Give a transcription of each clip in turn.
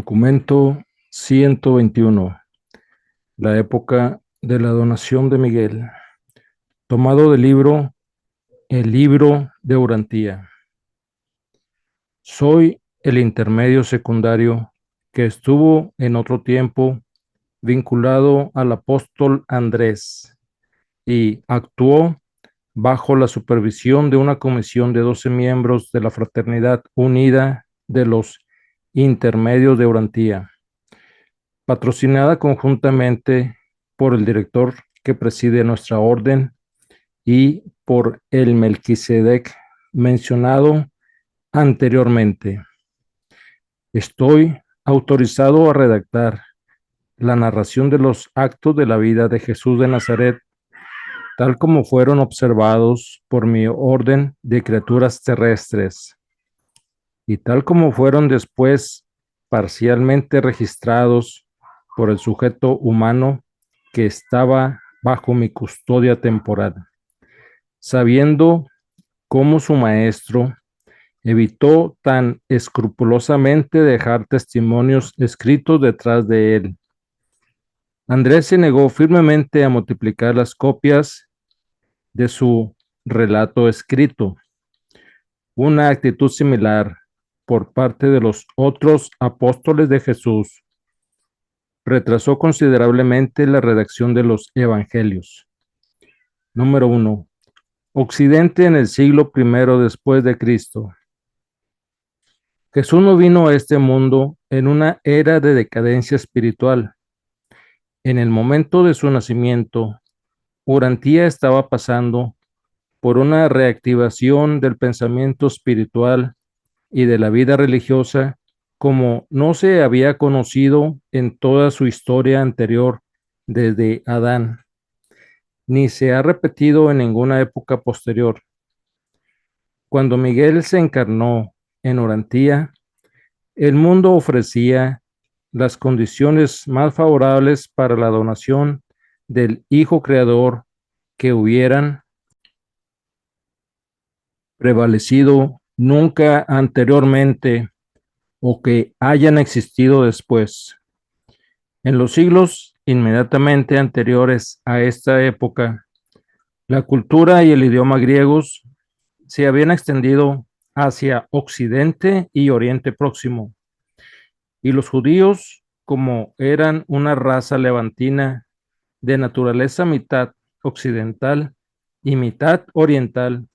Documento 121. La época de la donación de Miguel. Tomado del libro El libro de Urantía. Soy el intermedio secundario que estuvo en otro tiempo vinculado al apóstol Andrés y actuó bajo la supervisión de una comisión de 12 miembros de la Fraternidad Unida de los Intermedios de Urantía, patrocinada conjuntamente por el director que preside nuestra orden y por el Melquisedec mencionado anteriormente. Estoy autorizado a redactar la narración de los actos de la vida de Jesús de Nazaret, tal como fueron observados por mi orden de criaturas terrestres y tal como fueron después parcialmente registrados por el sujeto humano que estaba bajo mi custodia temporal, sabiendo cómo su maestro evitó tan escrupulosamente dejar testimonios escritos detrás de él. Andrés se negó firmemente a multiplicar las copias de su relato escrito. Una actitud similar por parte de los otros apóstoles de Jesús retrasó considerablemente la redacción de los evangelios. Número 1. Occidente en el siglo I después de Cristo. Jesús no vino a este mundo en una era de decadencia espiritual. En el momento de su nacimiento, Urantía estaba pasando por una reactivación del pensamiento espiritual y de la vida religiosa como no se había conocido en toda su historia anterior desde Adán, ni se ha repetido en ninguna época posterior. Cuando Miguel se encarnó en Urantía, el mundo ofrecía las condiciones más favorables para la donación del Hijo Creador que hubieran prevalecido nunca anteriormente o que hayan existido después. En los siglos inmediatamente anteriores a esta época, la cultura y el idioma griegos se habían extendido hacia Occidente y Oriente Próximo, y los judíos, como eran una raza levantina de naturaleza mitad occidental y mitad oriental,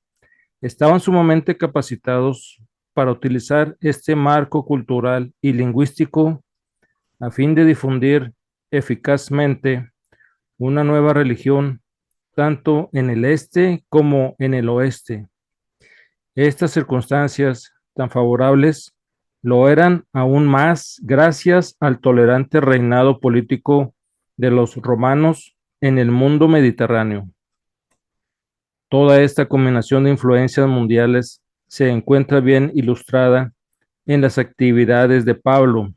estaban sumamente capacitados para utilizar este marco cultural y lingüístico a fin de difundir eficazmente una nueva religión tanto en el este como en el oeste. Estas circunstancias tan favorables lo eran aún más gracias al tolerante reinado político de los romanos en el mundo mediterráneo. Toda esta combinación de influencias mundiales se encuentra bien ilustrada en las actividades de Pablo,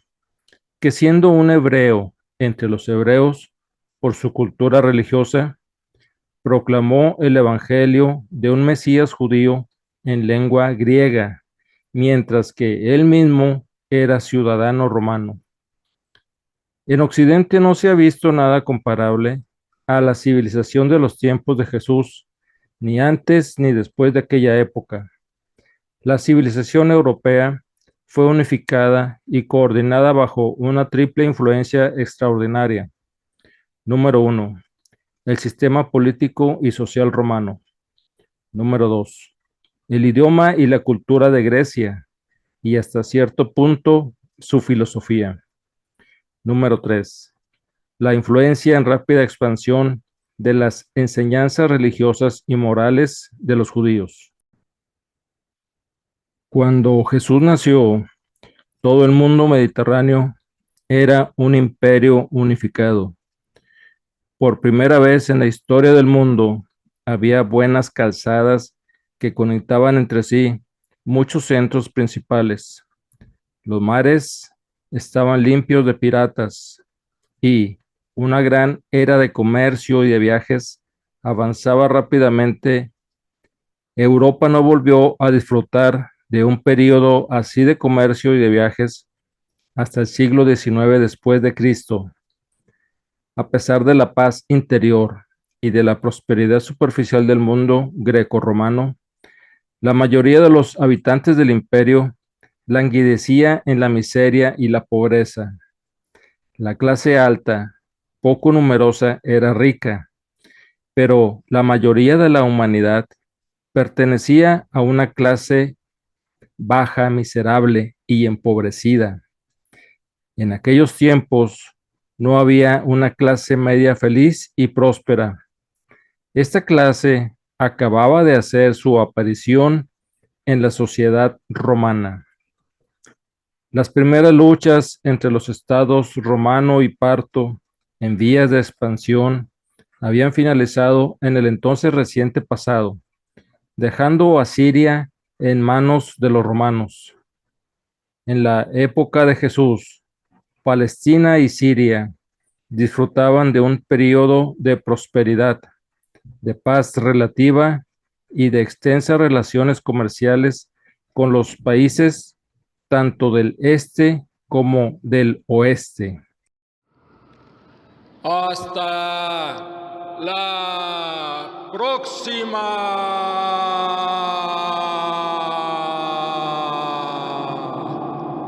que siendo un hebreo entre los hebreos por su cultura religiosa, proclamó el evangelio de un Mesías judío en lengua griega, mientras que él mismo era ciudadano romano. En Occidente no se ha visto nada comparable a la civilización de los tiempos de Jesús, ni antes ni después de aquella época. La civilización europea fue unificada y coordinada bajo una triple influencia extraordinaria. Número 1. El sistema político y social romano. Número 2. El idioma y la cultura de Grecia y hasta cierto punto su filosofía. Número 3. La influencia en rápida expansión de las enseñanzas religiosas y morales de los judíos. Cuando Jesús nació, todo el mundo mediterráneo era un imperio unificado. Por primera vez en la historia del mundo, había buenas calzadas que conectaban entre sí muchos centros principales. Los mares estaban limpios de piratas y una gran era de comercio y de viajes avanzaba rápidamente. Europa no volvió a disfrutar de un periodo así de comercio y de viajes hasta el siglo XIX después de Cristo. A pesar de la paz interior y de la prosperidad superficial del mundo greco-romano, la mayoría de los habitantes del imperio languidecía en la miseria y la pobreza. La clase alta, poco numerosa, era rica, pero la mayoría de la humanidad pertenecía a una clase baja, miserable y empobrecida. En aquellos tiempos no había una clase media feliz y próspera. Esta clase acababa de hacer su aparición en la sociedad romana. Las primeras luchas entre los estados romano y parto, en vías de expansión, habían finalizado en el entonces reciente pasado, dejando a Siria en manos de los romanos. En la época de Jesús, Palestina y Siria disfrutaban de un periodo de prosperidad, de paz relativa y de extensas relaciones comerciales con los países tanto del este como del oeste. Hasta la próxima.